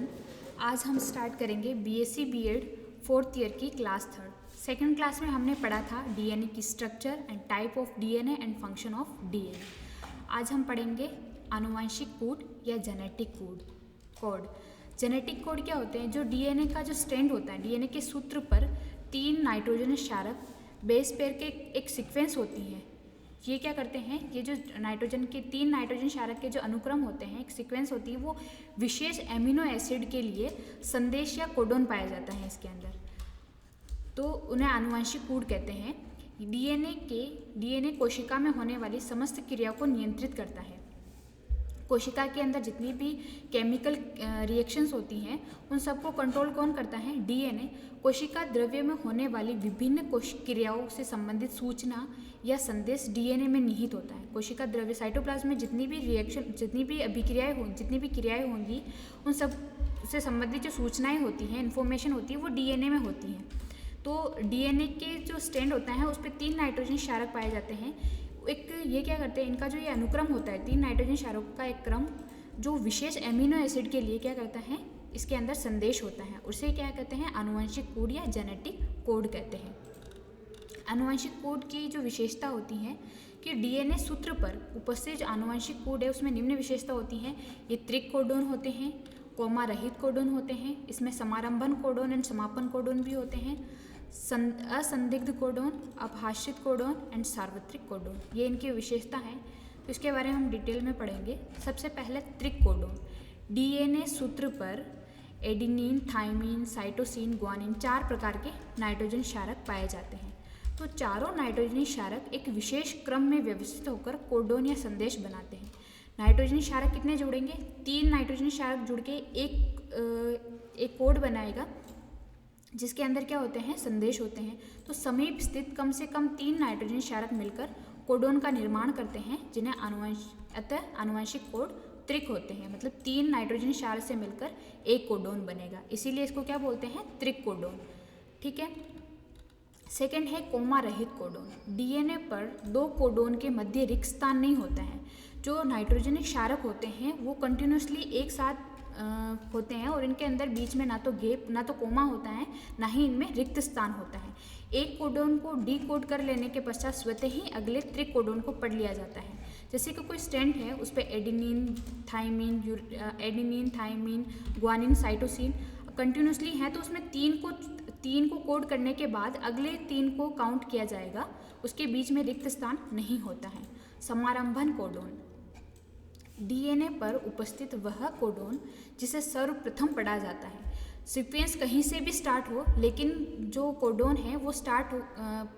Everyone. आज हम start करेंगे बीएससी बीएड फोर्थ ईयर की क्लास थर्ड। सेकंड क्लास में हमने पढ़ा था डीएनए की structure and type of DNA and function of DNA. आज हम पढ़ेंगे आनुवंशिक कोड या जेनेटिक कोड। जेनेटिक कोड क्या होते हैं? जो डीएनए का जो स्ट्रैंड होता है, डीएनए के सूत्र पर 3 नाइट्रोजन क्षारक बेस पेयर के एक सीक्वेंस होती है। ये क्या करते हैं, ये जो नाइट्रोजन के 3 नाइट्रोजन क्षारक के जो अनुक्रम होते हैं, एक सीक्वेंस होती है, वो विशेष एमिनो एसिड के लिए संदेश या कोडोन पाया जाता है इसके अंदर, तो उन्हें आनुवंशिक कोड कहते हैं। डीएनए कोशिका में होने वाली समस्त क्रिया को नियंत्रित करता है। कोशिका के अंदर जितनी भी केमिकल रिएक्शंस होती हैं उन सबको कंट्रोल कौन करता है? डीएनए। कोशिका द्रव्य में होने वाली विभिन्न क्रियाओं से संबंधित सूचना या संदेश डीएनए में निहित होता है। कोशिका द्रव्य साइटोप्लाज्म में जितनी भी क्रियाएं होंगी उन सब से संबंधित जो सूचनाएं होती हैं, इन्फॉर्मेशन होती है, वो डीएनए में होती हैं। तो डीएनए के जो स्ट्रैंड होता है उस पर 3 नाइट्रोजन क्षारक पाए जाते हैं। ये क्या करते हैं, इनका जो ये अनुक्रम होता है 3 नाइट्रोजन क्षारकों का एक क्रम, जो विशेष एमिनो एसिड के लिए क्या करता है, इसके अंदर संदेश होता है, उसे क्या कहते हैं? आनुवंशिक कोड या जेनेटिक कोड कहते हैं। आनुवंशिक कोड की जो विशेषता होती है कि डीएनए सूत्र पर उपस्थित जो आनुवंशिक कोड है उसमें निम्न विशेषता होती है। ये त्रिक कोडोन होते हैं, कोमा रहित कोडोन होते हैं, इसमें समारंभन कोडोन एंड समापन कोडोन भी होते हैं, असंदिग्ध कोडोन, अपहाषित कोडोन एंड सार्वत्रिक कोडोन, ये इनकी विशेषता है। तो इसके बारे में हम डिटेल में पढ़ेंगे। सबसे पहले त्रिक कोडोन। डीएनए सूत्र पर एडेनिन, थाइमिन, साइटोसिन, ग्वानिन 4 प्रकार के नाइट्रोजन क्षारक पाए जाते हैं। तो चारों नाइट्रोजन क्षारक एक विशेष क्रम में व्यवस्थित होकर कोडोन या संदेश बनाते हैं। नाइट्रोजन क्षारक कितने जुड़ेंगे? 3 नाइट्रोजन क्षारक जुड़ के एक कोड बनाएगा जिसके अंदर क्या होते हैं? संदेश होते हैं। तो समीप स्थित कम से कम 3 नाइट्रोजन क्षारक मिलकर कोडोन का निर्माण करते हैं, जिन्हें आनुवंशिक कोड त्रिक होते हैं। मतलब 3 नाइट्रोजन क्षारक से मिलकर एक कोडोन बनेगा, इसीलिए इसको क्या बोलते हैं? त्रिक कोडोन। ठीक है। सेकंड है कोमा रहित कोडोन। डीएनए पर 2 कोडोन के मध्य रिक्त स्थान नहीं होता है। जो नाइट्रोजन क्षारक होते हैं वो कंटिन्यूसली एक साथ होते हैं और इनके अंदर बीच में ना तो गैप, ना तो कोमा होता है, ना ही इनमें रिक्त स्थान होता है। एक कोडोन को डीकोड कर लेने के पश्चात स्वतः ही अगले त्रिक कोडोन को पढ़ लिया जाता है। जैसे कि कोई स्ट्रैंड है, उस पर adenine, thymine, guanine, cytosine continuously है, तो उसमें 3 को कोड करने के बाद अगले 3 को काउंट किया जाएगा, उसके बीच में रिक्त स्थान नहीं होता है। समारंभन कोडोन। डीएनए पर उपस्थित वह कोडोन जिसे सर्वप्रथम पढ़ा जाता है। सीक्वेंस कहीं से भी स्टार्ट हो, लेकिन जो कोडोन है वो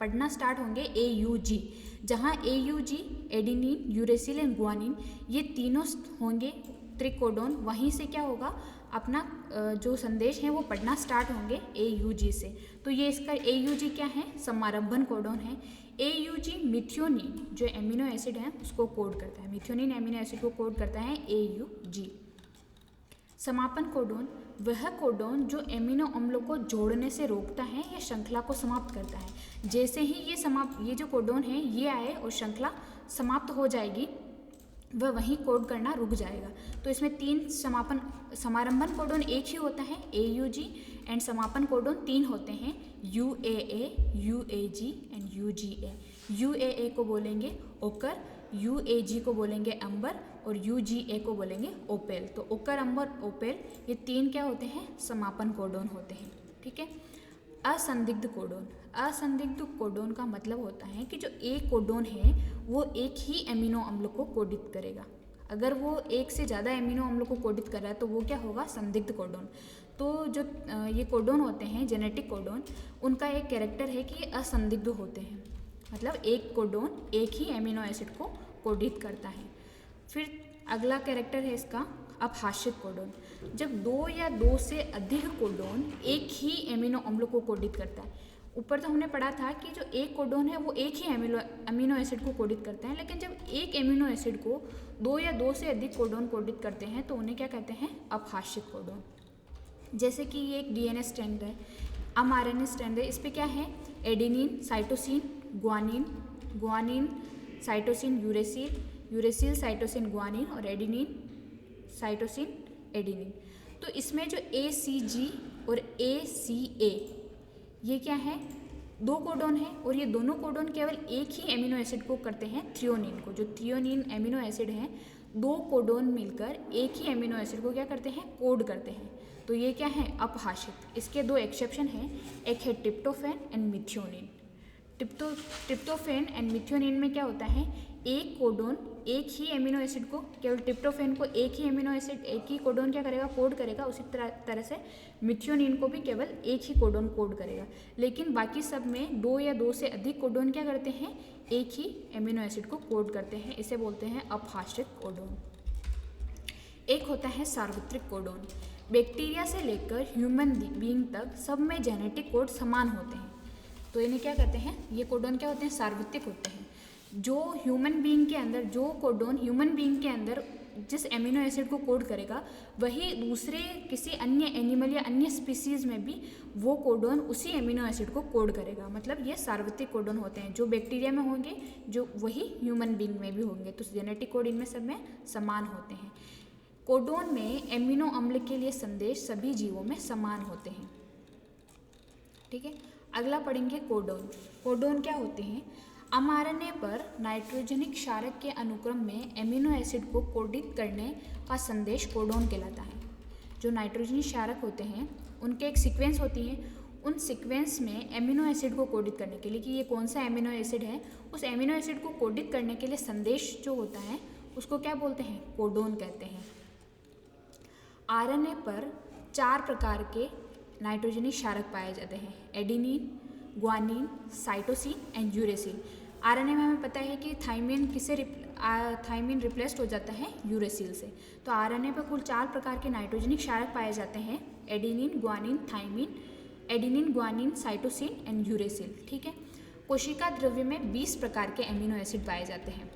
पढ़ना स्टार्ट होंगे AUG, जहाँ AUG adenine, uracil and guanine ये तीनों होंगे त्रिक कोडोन। वहीं से क्या होगा, अपना जो संदेश है वो पढ़ना स्टार्ट होंगे AUG से। तो ये इसका AUG क्या है? समारंभन कोडोन है। AUG मिथियोनिन जो एमिनो एसिड है उसको कोड करता है, मिथियोनिन एमिनो एसिड को कोड करता है AUG। समापन कोडोन वह कोडोन जो एमिनो अम्लों को जोड़ने से रोकता है या श्रृंखला को समाप्त करता है। जैसे ही ये जो कोडोन है ये आए और श्रृंखला समाप्त हो जाएगी, वह वहीं कोड करना रुक जाएगा। तो इसमें 3 समारंभन कोडोन एक ही होता है AUG, एंड समापन कोडोन 3 होते हैं UAA, UAG and UGA। UAA को बोलेंगे ओकर, UAG को बोलेंगे अंबर और UGA को बोलेंगे ओपेल। तो ओकर, अंबर, ओपेल ये 3 क्या होते हैं? समापन कोडोन होते हैं। ठीक है। असंदिग्ध कोडोन। असंदिग्ध कोडोन का मतलब होता है कि जो एक कोडोन है वो एक ही एमिनो अम्ल को कोडित करेगा। अगर वो एक से ज़्यादा एमिनो अम्ल को कोडित कर रहा है तो वो क्या होगा? संदिग्ध कोडोन। तो जो ये कोडोन होते हैं जेनेटिक कोडोन, उनका एक कैरेक्टर है कि असंदिग्ध होते हैं, मतलब एक कोडोन एक ही एमिनो एसिड को कोडित करता है। फिर अगला कैरेक्टर है इसका अपहाषित कोडोन। जब 2 या 2 से अधिक कोडोन एक ही एमिनो अम्ल को कोडित करता है। ऊपर तो हमने पढ़ा था कि जो एक कोडोन है वो एक ही अमीनो एसिड को कोडित करते हैं, लेकिन जब एक एमिनो एसिड को 2 या 2 से अधिक कोडोन कोडित करते हैं तो उन्हें क्या कहते हैं? अपहाषित कोडोन। जैसे कि ये एक डीएनए स्ट्रैंड है, mRNA स्ट्रैंड है, इस पर क्या है? Adenine, cytosine, guanine, cytosine, uracil, cytosine, guanine और एडेनिन, साइटोसिन, एडेनिन। तो इसमें जो ACG और ACA ये क्या है, 2 कोडोन है और ये दोनों कोडोन केवल एक ही एमिनो एसिड को करते हैं, थ्रियोनिन को। जो थ्रियोनिन एमिनो एसिड है, 2 कोडोन मिलकर एक ही एमिनो एसिड को क्या करते हैं, कोड करते हैं। तो ये क्या है, अपहाशित। इसके 2 एक्सेप्शन हैं, एक है tryptophan and methionine. Tryptophan and methionine में क्या होता है, एक कोडोन एक ही एमिनो एसिड को, केवल ट्रिप्टोफैन को एक ही एमिनो एसिड एक ही कोडोन क्या करेगा, कोड करेगा। उसी तरह से मिथ्योनिन को भी केवल एक ही कोडोन कोड करेगा। लेकिन बाकी सब में 2 या 2 से अधिक कोडोन क्या करते हैं, एक ही एमिनो एसिड को कोड करते हैं। इसे बोलते हैं अपहाशित कोडोन। एक होता है सार्वत्रिक कोडोन। बैक्टीरिया से लेकर ह्यूमन बीइंग तक सब में जेनेटिक कोड समान होते हैं। तो इन्हें क्या कहते हैं, ये कोडोन क्या होते हैं, सार्वत्रिक होते हैं। जो ह्यूमन बीइंग के अंदर, जो कोडोन ह्यूमन बीइंग के अंदर जिस एमिनो एसिड को कोड करेगा, वही दूसरे किसी अन्य एनिमल या अन्य स्पीसीज में भी वो कोडोन उसी एमिनो एसिड को कोड करेगा। मतलब ये सार्वत्रिक कोडोन होते हैं। जो बैक्टीरिया में होंगे, जो वही ह्यूमन बीइंग में भी होंगे। तो जेनेटिक कोड इनमें सब में समान होते हैं। कोडोन में एमिनो अम्ल के लिए संदेश सभी जीवों में समान होते हैं। ठीक है, अगला पढ़ेंगे कोडोन। कोडोन क्या होते हैं, mRNA पर नाइट्रोजनिक क्षारक के अनुक्रम में एमिनो एसिड को कोडित करने का संदेश कोडोन कहलाता है। जो नाइट्रोजनिक क्षारक होते हैं उनके एक सीक्वेंस होती है, उन सीक्वेंस में एमिनो एसिड को कोडित करने के लिए कि ये कौन सा एमिनो एसिड है, उस एमिनो एसिड को कोडित करने के लिए संदेश जो होता है उसको क्या बोलते हैं, कोडोन कहते हैं। RNA पर 4 प्रकार के नाइट्रोजनिक क्षारक पाए जाते हैं, adenine, guanine, cytosine and uracil. RNA में हमें पता है कि थाइमिन रिप्लेस्ड हो जाता है यूरेसिल से। तो RNA पर कुल 4 प्रकार के नाइट्रोजनिक क्षारक पाए जाते हैं, adenine, guanine, thymine, adenine, guanine, cytosine and uracil. ठीक है, कोशिका द्रव्य में 20 प्रकार के एमिनो एसिड पाए जाते हैं।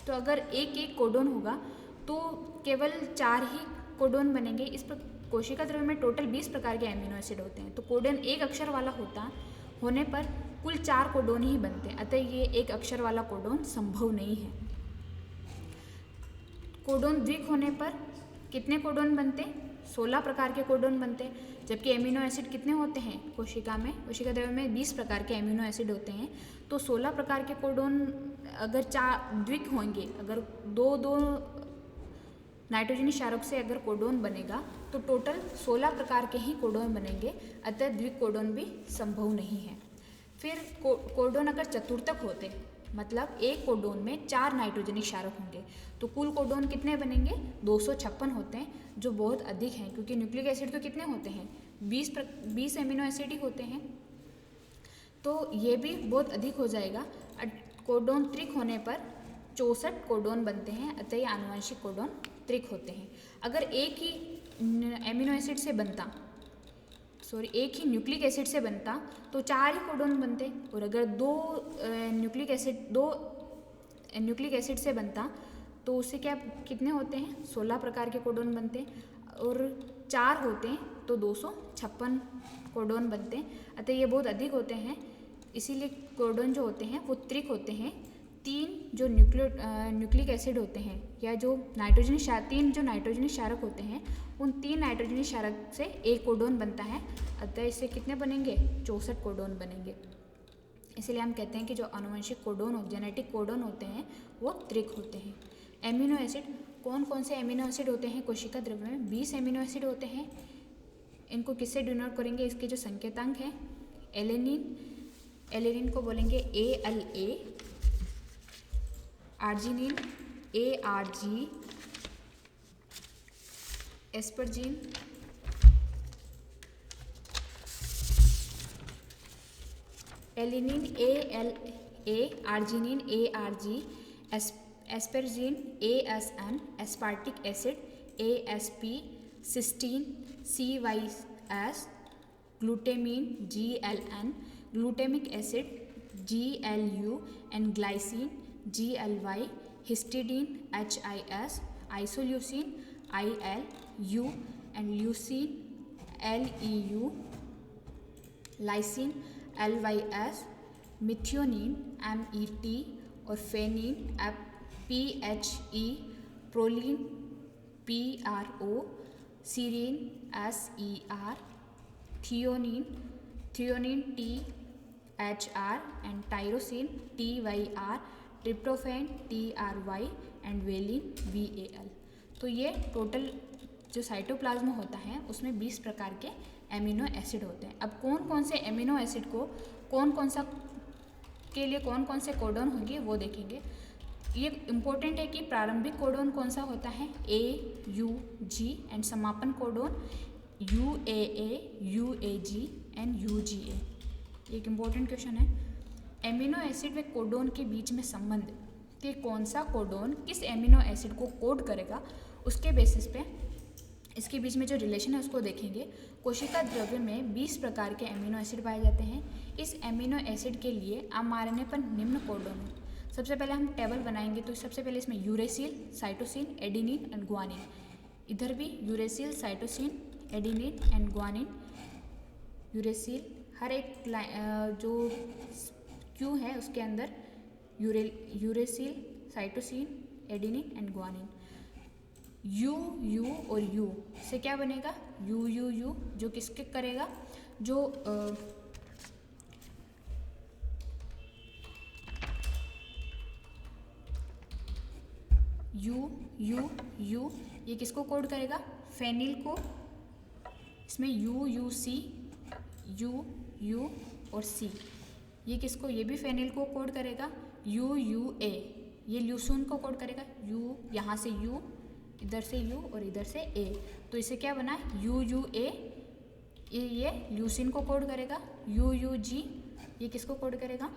तो अगर एक एक कोडोन होगा तो केवल 4 ही कोडोन बनेंगे। इस पर कोशिका द्रव्य में टोटल 20 प्रकार के एमिनो एसिड होते हैं। तो कोडोन एक अक्षर वाला होने पर कुल 4 कोडोन ही बनते हैं। अतः ये एक अक्षर वाला कोडोन संभव नहीं है। कोडोन द्विक होने पर कितने कोडोन बनते, 16 प्रकार के कोडोन बनते। जबकि एमिनो एसिड कितने होते हैं कोशिका द्रव्य में 20 प्रकार के एमिनो एसिड होते हैं। तो 16 प्रकार के कोडोन अगर 4 द्विक होंगे, अगर 2 नाइट्रोजनी क्षारक से अगर कोडोन बनेगा तो टोटल 16 प्रकार के ही कोडोन बनेंगे। अतः द्विक कोडोन भी संभव नहीं है। फिर कोडोन अगर चतुर्थक होते, मतलब एक कोडोन में 4 नाइट्रोजनी क्षारक होंगे, तो कुल कोडोन कितने बनेंगे, 256 होते हैं, जो बहुत अधिक हैं। क्योंकि न्यूक्लिक एसिड तो कितने होते हैं, 20 एमिनो एसिड ही होते हैं। तो ये भी बहुत अधिक हो जाएगा। कोडोन त्रिक होने पर 64 कोडोन बनते हैं। अतः ये आनुवंशिक कोडोन त्रिक होते हैं। अगर एक ही एमिनो एसिड से बनता, एक ही न्यूक्लिक एसिड से बनता तो 4 ही कोडोन बनते। और अगर 2 न्यूक्लिक एसिड से बनता तो उससे कितने होते हैं, 16 प्रकार के कोडोन बनते। और 4 होते हैं तो 256 कोडोन बनते। अतः ये बहुत अधिक होते हैं। इसीलिए कोडोन जो होते हैं वो त्रिक होते हैं। 3 जो न्यूक्लिक एसिड होते हैं या जो 3 जो नाइट्रोजनी क्षारक होते हैं, उन 3 नाइट्रोजनी क्षारक से एक कोडोन बनता है। अतः इससे कितने बनेंगे, 64 कोडोन बनेंगे। इसलिए हम कहते हैं कि जो आनुवंशिक कोडोन जेनेटिक कोडोन होते हैं वो त्रिक होते हैं। एमिनो एसिड, कौन कौन से एमिनो एसिड होते हैं कोशिका द्रव्य में, 20 एमिनो एसिड होते हैं। इनको किससे डिनोट करेंगे, इसके जो संकेतांक हैं, एलेनिन को बोलेंगे ALA, arginine ARG, asparagine alanine ALA, arginine ARG, asparagine ASN, aspartic acid ASP, cysteine CYS, glutamine GLN, glutamic acid GLU and glycine GLY, histidine HIS, isoleucine ILU and leucine LEU, lysine LYS, methionine MET और phenine PHE, proline PRO, serine SER, threonine THR and tyrosine TYR, tryptophan TRY and valine VAL। तो ये total जो cytoplasm होता है उसमें 20 प्रकार के amino acid होते हैं। अब कौन कौन से एमिनो एसिड को कौन कौन से कोडोन होंगे वो देखेंगे। ये इम्पोर्टेंट है कि प्रारंभिक कोडोन कौन सा होता है AUG एंड समापन codon UAA, UAG and UGA। एक इम्पोर्टेंट क्वेश्चन है। एमिनो एसिड व कोडोन के बीच में संबंध कि कौन सा कोडोन किस एमिनो एसिड को कोड करेगा, उसके बेसिस पे इसके बीच में जो रिलेशन है उसको देखेंगे। कोशिका द्रव्य में 20 प्रकार के एमिनो एसिड पाए जाते हैं। इस एमिनो एसिड के लिए mRNA पर निम्न कोडोन है। सबसे पहले हम टेबल बनाएंगे तो सबसे पहले इसमें uracil, cytosine, adenine and guanine. इधर भी uracil, cytosine, adenine and guanine. Uracil हर एक जो क्यू है उसके अंदर uracil, cytosine, adenine and guanine. U और यू से क्या बनेगा यू जो किसके करेगा, जो यू ये किसको कोड करेगा, फेनिल को। इसमें UC, यू और C ये किसको, ये भी फेनिल को कोड करेगा। UA ये ल्यूसीन को कोड करेगा। यू यहाँ से यू, इधर से यू और इधर से A, तो इसे क्या बना UUA, ये ल्यूसीन को कोड करेगा। UUG ये किसको कोड करेगा,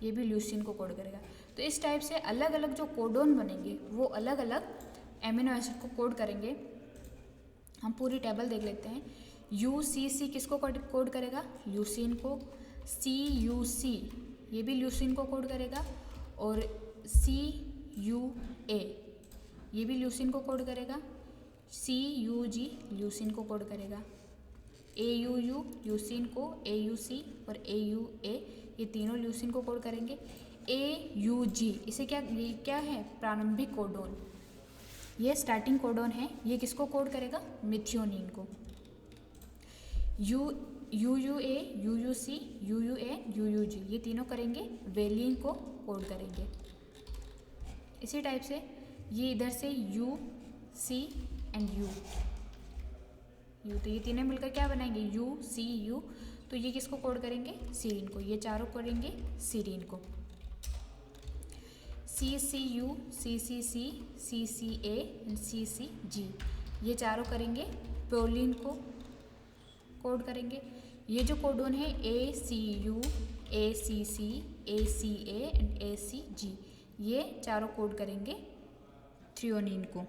ये भी ल्यूसीन को कोड करेगा। तो इस टाइप से अलग अलग जो कोडोन बनेंगे वो अलग अलग एमिनो एसिड को कोड करेंगे। हम पूरी टेबल देख लेते हैं। UCC किसको कोड करेगा, ल्यूसीन को। CUC ये भी ल्यूसीन को कोड करेगा। और CUA ये भी ल्यूसीन को कोड करेगा। CUG ल्यूसीन को कोड करेगा। AUU ल्यूसीन को, AUC और AUA ये तीनों ल्यूसीन को कोड करेंगे। AUG इसे क्या है, प्रारंभिक कोडोन, ये स्टार्टिंग कोडोन है। ये किसको कोड करेगा, मिथियोनिन को। UUA, UUC, UUA, UUG ये तीनों करेंगे वेलिन को कोड करेंगे। इसी टाइप से ये इधर से UC एंड U, तो ये तीनों मिलकर क्या बनाएंगे UCU। तो ये किसको कोड करेंगे, सीरीन को। ये चारों करेंगे सीरीन को। CCU, CCC, CCA and CCG ये चारों करेंगे प्रोलीन को कोड करेंगे। ये जो कोडोन है ACU, ACC, ACA and ACG ये चारों कोड करेंगे थ्रियोनिन को।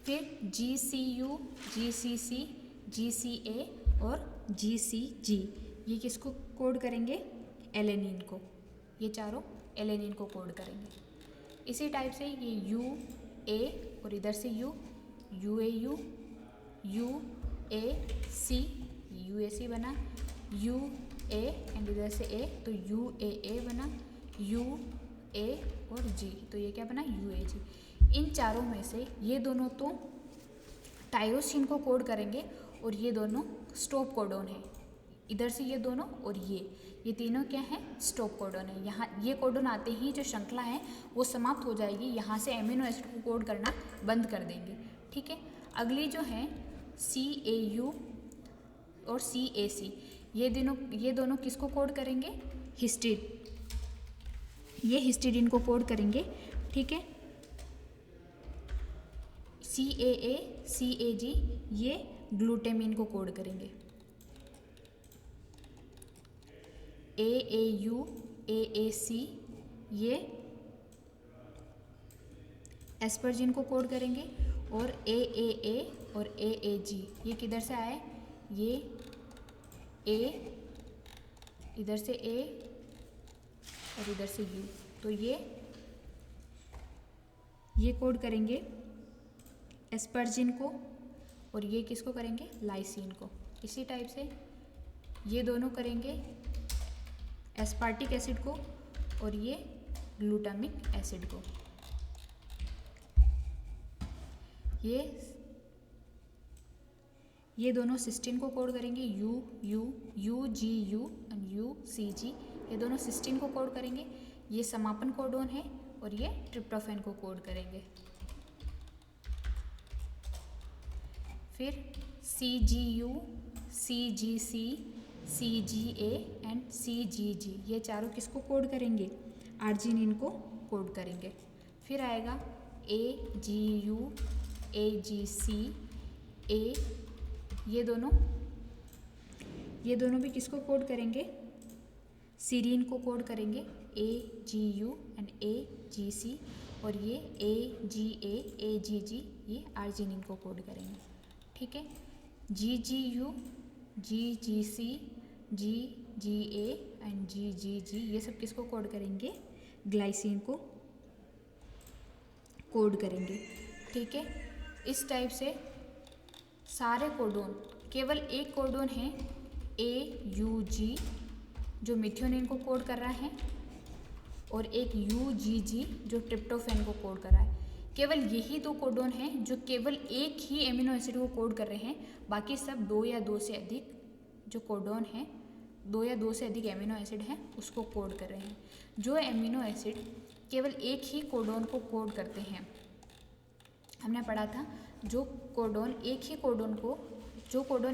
फिर GCU, GCC, GCA और GCG ये किसको कोड करेंगे, एलेनिन को। ये चारों एलेनिन को कोड करेंगे। इसी टाइप से ये UA और इधर से UAU, UAC, UAC बना। UA एंड इधर से A तो UAA बना। UA और G तो ये क्या बना UAG। इन चारों में से ये दोनों तो टायरोसिन को कोड करेंगे और ये दोनों स्टॉप कोडोन है। इधर से ये दोनों और ये तीनों क्या है, स्टॉप कोडोन है। यहाँ ये कोडोन आते ही जो श्रृंखला है वो समाप्त हो जाएगी। यहाँ से एमिनो एसिड को कोड करना बंद कर देंगे। ठीक है, अगली जो है CAU और CAC ये दोनों किसको कोड करेंगे, हिस्टिड। ये हिस्टिडीन को कोड करेंगे। ठीक है, CAA, CAG ये ग्लूटामिन को कोड करेंगे। AAU, AAC ये एस्परजिन को कोड करेंगे। और AAA और AAG ये किधर से आए, ये A इधर से A और इधर से U, तो ये कोड करेंगे एस्परजिन को और ये किसको करेंगे, लाइसिन को। इसी टाइप से ये दोनों करेंगे एस्पार्टिक एसिड को और ये ग्लूटामिक एसिड को। ये दोनों सिस्टीन को कोड करेंगे, UGU एंड UCG, ये दोनों सिस्टीन को कोड करेंगे। ये समापन कोडोन है और ये ट्रिप्टोफैन को कोड करेंगे। फिर CGU, CGC, CGA and CGG, ये चारों किसको कोड करेंगे? आर्जिनिन को कोड करेंगे। फिर आएगा AGU, AGC, A, ये दोनों भी किसको कोड करेंगे? सीरीन को कोड करेंगे, AGU एंड AGC, और ये AGA, AGG, ये आर्जिनिन को कोड करेंगे। ठीक है, GGU, GGC, GGA and GGG, ये सब किसको कोड करेंगे? ग्लाइसिन को कोड करेंगे। ठीक है, इस टाइप से सारे कोडोन, केवल एक कोडोन है AUG जो मिथ्योनिन को कोड कर रहा है, और एक UGG जो ट्रिप्टोफैन को कोड कर रहा है। केवल यही दो कोडोन हैं जो केवल एक ही एमिनो एसिड को कोड कर रहे हैं। बाकी सब 2 या 2 से अधिक जो कोडोन हैं, 2 या 2 से अधिक एमिनो एसिड हैं, उसको कोड कर रहे हैं। जो एमिनो एसिड केवल एक ही कोडोन को कोड करते हैं, हमने पढ़ा था, जो कोडोन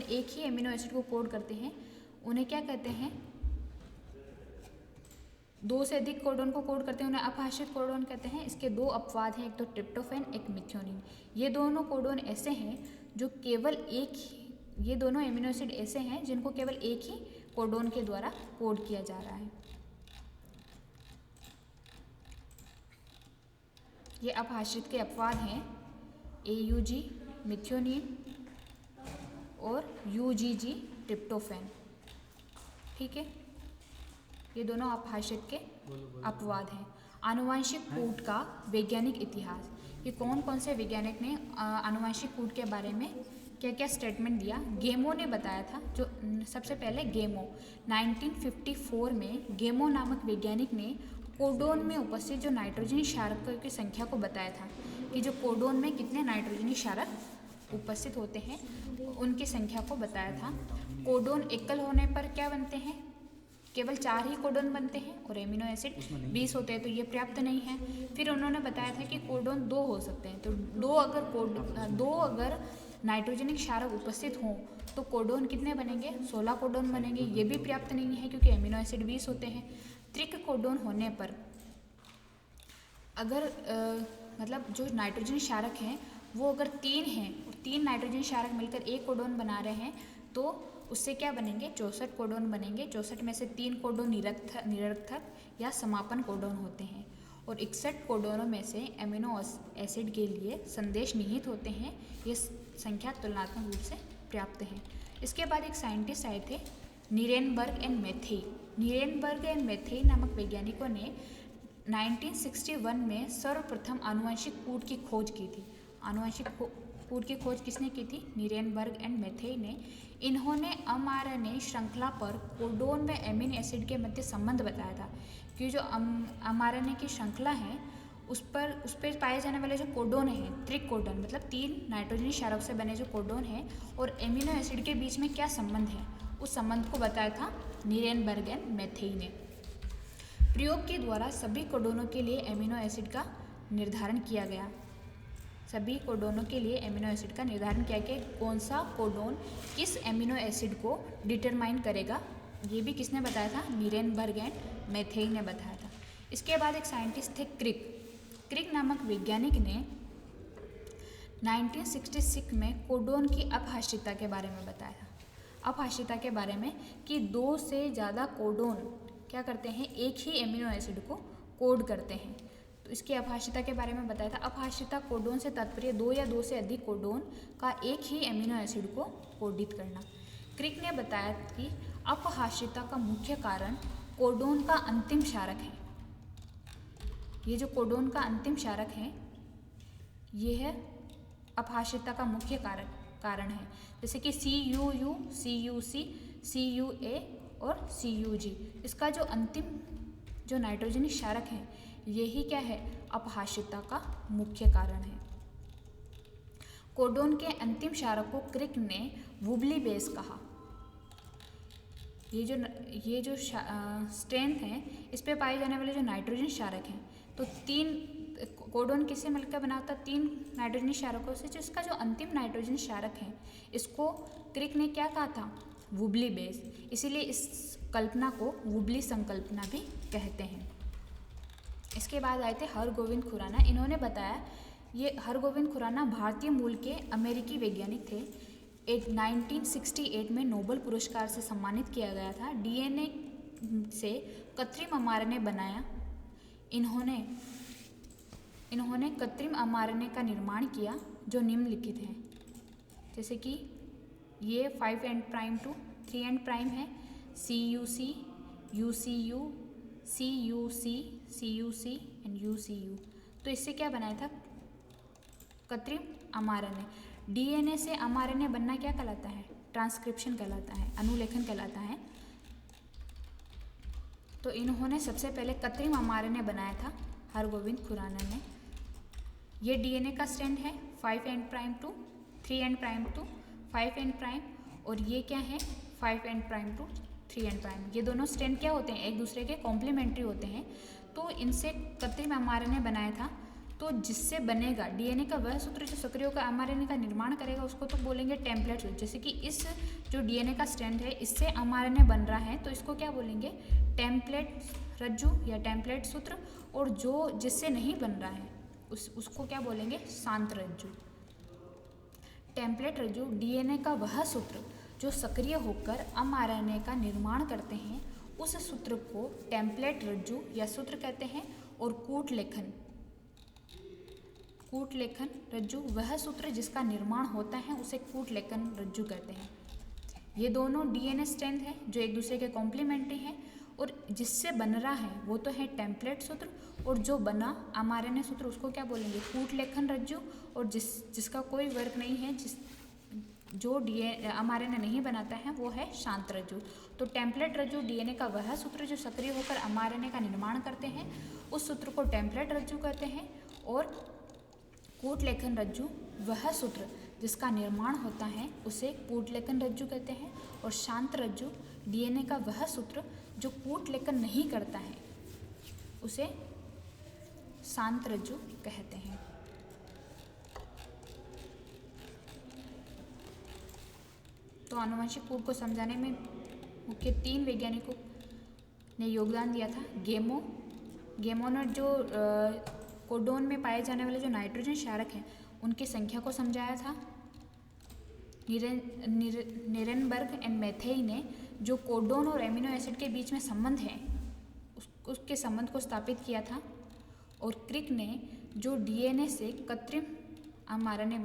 एक ही एमिनो एसिड को कोड करते हैं, उन्हें क्या कहते हैं? 2 से अधिक कोडोन को कोड करते हैं, उन्हें अपहाशित कोडोन कहते हैं। इसके 2 अपवाद हैं, एक तो ट्रिप्टोफैन, एक मिथ्योनिन। ये दोनों कोडोन ऐसे हैं जो केवल ये दोनों एमिनो एसिड ऐसे हैं जिनको केवल एक ही कोडोन के द्वारा कोड किया जा रहा है। ये अपहाशित के अपवाद हैं AUG मिथ्योनिन और UGG ट्रिप्टोफैन। ठीक है, ये दोनों अपहाशित के अपवाद हैं। आनुवंशिक कूट का वैज्ञानिक इतिहास, ये कौन कौन से वैज्ञानिक ने आनुवंशिक कूट के बारे में क्या क्या स्टेटमेंट दिया? गेमो ने बताया था। जो सबसे पहले गेमो 1954 में गेमो नामक वैज्ञानिक ने कोडोन में उपस्थित जो नाइट्रोजनी क्षारक की संख्या को बताया था कि जो कोडोन में कितने नाइट्रोजनी क्षारक उपस्थित होते हैं, उनकी संख्या को बताया था। कोडोन एकल होने पर क्या बनते हैं? केवल 4 ही कोडोन बनते हैं और एमिनो एसिड 20 होते हैं, तो ये पर्याप्त नहीं है। फिर उन्होंने बताया था कि कोडोन 2 हो सकते हैं, तो 2 अगर नाइट्रोजनिक क्षारक उपस्थित हों तो कोडोन कितने बनेंगे? 16 कोडोन बनेंगे। ये भी पर्याप्त नहीं है क्योंकि एमिनो एसिड 20 होते हैं। त्रिक कोडोन होने पर अगर मतलब जो नाइट्रोजन क्षारक हैं वो अगर 3 हैं और 3 नाइट्रोजन क्षारक मिलकर एक कोडोन बना रहे हैं, तो उससे क्या बनेंगे? 64 कोडोन बनेंगे। 64 में से 3 कोडोन निरर्थक या समापन कोडोन होते हैं और 61 कोडोनों में से एमिनो एसिड के लिए संदेश निहित होते हैं। ये संख्या तुलनात्मक रूप से पर्याप्त है। इसके बाद एक साइंटिस्ट आए थे, नीरेनबर्ग एंड मैथेई। नीरेनबर्ग एंड मैथेई नामक वैज्ञानिकों ने 1961 में सर्वप्रथम आनुवंशिक कूट की खोज की थी। आनुवंशिक कूट की खोज किसने की थी? नीरेनबर्ग एंड मैथेई ने। इन्होंने mRNA श्रृंखला पर कोडोन व एमिनो एसिड के मध्य संबंध बताया था कि जो mRNA की श्रृंखला है उस पर पाए जाने वाले जो कोडोन हैं, त्रिक कोडोन मतलब 3 नाइट्रोजनी क्षारक से बने जो कोडोन हैं और एमिनो एसिड के बीच में क्या संबंध है, उस संबंध को बताया था नीरेनबर्ग एंड मैथेई ने। प्रयोग के द्वारा सभी कोडोनों के लिए एमिनो एसिड का निर्धारण किया गया। सभी कोडोनों के लिए एमिनो एसिड का निर्धारण किया कि कौन सा कोडोन किस एमिनो एसिड को डिटरमाइन करेगा, ये भी किसने बताया था? नीरेनबर्ग एंड मैथेई ने बताया था। इसके बाद एक साइंटिस्ट थे क्रिक नामक वैज्ञानिक ने 1966 में कोडोन की अपहाशिता के बारे में बताया था। अपहाशिता के बारे में कि 2 से ज़्यादा कोडोन क्या करते हैं? एक ही एमिनो एसिड को कोड करते हैं, तो इसकी अपहाशिता के बारे में बताया था। अपहाशिता कोडोन से तात्पर्य 2 या 2 से अधिक कोडोन का एक ही एमिनो एसिड को कोडित करना। क्रिक ने बताया कि अपहाशिता का मुख्य कारण कोडोन का अंतिम क्षारक है। ये जो कोडोन का अंतिम क्षारक है, ये है अपहाशिता का मुख्य कारण है। जैसे कि CUU, CUC, CUA और CUG, इसका जो अंतिम जो नाइट्रोजनी क्षारक हैं, यही क्या है, अपहाशिता का मुख्य कारण है। कोडोन के अंतिम क्षारक को क्रिक ने वुबली बेस कहा। ये जो स्ट्रेंथ है, इस पे पाए जाने वाले जो नाइट्रोजन क्षारक हैं, तो 3 कोडोन किससे मिलकर बना होता है, 3 नाइट्रोजन क्षारकों से। जिसका जो अंतिम नाइट्रोजन क्षारक है, इसको क्रिक ने क्या कहा था, वुबली बेस। इसीलिए इस कल्पना को वुबली संकल्पना भी कहते हैं। इसके बाद आए थे हरगोविंद खुराना। इन्होंने बताया, ये हरगोविंद खुराना भारतीय मूल के अमेरिकी वैज्ञानिक थे। 1968 में नोबेल पुरस्कार से सम्मानित किया गया था। डीएनए से कृत्रिम mRNA बनाया। इन्होंने कृत्रिम mRNA का निर्माण किया जो निम्नलिखित हैं, जैसे कि ये 5' to 3' है, CUC, UCU, CUC, CUC and UCU। तो इससे क्या बनाया था, कृत्रिम mRNA। डीएनए से mRNA बनना क्या कहलाता है, ट्रांसक्रिप्शन कहलाता है, अनुलेखन कहलाता है। तो इन्होंने सबसे पहले कृत्रिम mRNA बनाया था, हरगोविंद खुराना ने। ये डीएनए का स्ट्रैंड है 5' to 3' to 5' और ये क्या है 5' to 3'। ये दोनों स्ट्रैंड क्या होते हैं, एक दूसरे के कॉम्प्लीमेंट्री होते हैं। तो इनसे कृत्रिम mRNA बनाया था। तो जिससे बनेगा डीएनए का वह सूत्र जो सक्रिय होकर mRNA का निर्माण करेगा, उसको तो बोलेंगे टेम्पलेट सूत्र। जैसे कि इस जो डीएनए का स्ट्रैंड है, इससे mRNA बन रहा है, तो इसको क्या बोलेंगे, टेम्पलेट रज्जु या टेम्पलेट सूत्र। और जो जिससे नहीं बन रहा है, उसको क्या बोलेंगे, शांत रज्जु। टेम्पलेट रज्जु डीएनए का वह सूत्र जो सक्रिय होकर mRNA का निर्माण करते हैं, उस सूत्र को टेम्पलेट रज्जु या सूत्र कहते हैं। और कूट लेखन रज्जु वह सूत्र जिसका निर्माण होता है, उसे कूट लेखन रज्जु कहते हैं। ये दोनों डीएनए स्ट्रैंड हैं जो एक दूसरे के कॉम्प्लीमेंट्री हैं। और जिससे बन रहा है वो तो है टेम्पलेट सूत्र, और जो बना mRNA सूत्र उसको क्या बोलेंगे, कूट लेखन रज्जु। और जिसका कोई वर्क नहीं है, जो mRNA नहीं बनाता है, वो है शांत रज्जु। तो टेम्पलेट रज्जु डीएनए का वह सूत्र जो सक्रिय होकर mRNA का निर्माण करते हैं, उस सूत्र को टेम्पलेट रज्जु कहते हैं। और कूट लेखन रज्जु वह सूत्र जिसका निर्माण होता है, उसे कूट लेखन रज्जु कहते हैं। और शांत रज्जु डीएनए का वह सूत्र जो कूट लेखन नहीं करता है, उसे शांत रज्जु कहते हैं। तो आनुवंशिक कूट को समझाने में मुख्य 3 वैज्ञानिकों ने योगदान दिया था। गेमो ने जो कोडोन में पाए जाने वाले जो नाइट्रोजन क्षारक हैं, उनकी संख्या को समझाया था। निरेनबर्ग एंड मैथेई ने जो कोडोन और एमिनो एसिड के बीच में संबंध है, उसके संबंध को स्थापित किया था। और क्रिक ने जो डीएनए से कृत्रिम mRNA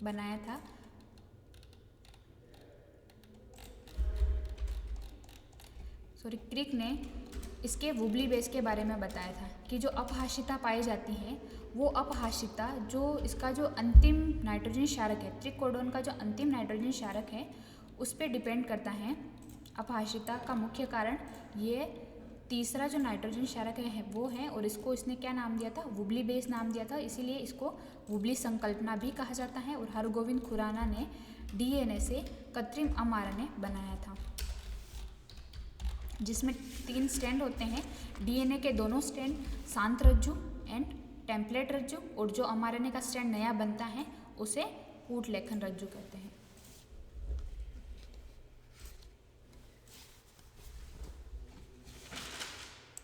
बनाया था, क्रिक ने इसके वुबली बेस के बारे में बताया था कि जो अपहाशिता पाई जाती है, वो अपहाशिता जो इसका जो अंतिम नाइट्रोजन क्षारक है, त्रिकोडोन का जो अंतिम नाइट्रोजन क्षारक है, उस पर डिपेंड करता है। अपहाशिता का मुख्य कारण ये तीसरा जो नाइट्रोजन क्षारक है वो है। और इसको इसने क्या नाम दिया था, वुबली बेस नाम दिया था। इसीलिए इसको वुबली संकल्पना भी कहा जाता है। और हरगोविंद खुराना ने डीएनए से कृत्रिम mRNA बनाया था, जिसमें 3 स्ट्रैंड होते हैं। डीएनए के दोनों स्ट्रैंड शांत रज्जु एंड टेम्पलेट रज्जु, और जो mRNA का स्ट्रैंड नया बनता है उसे कूट लेखन रज्जु कहते हैं।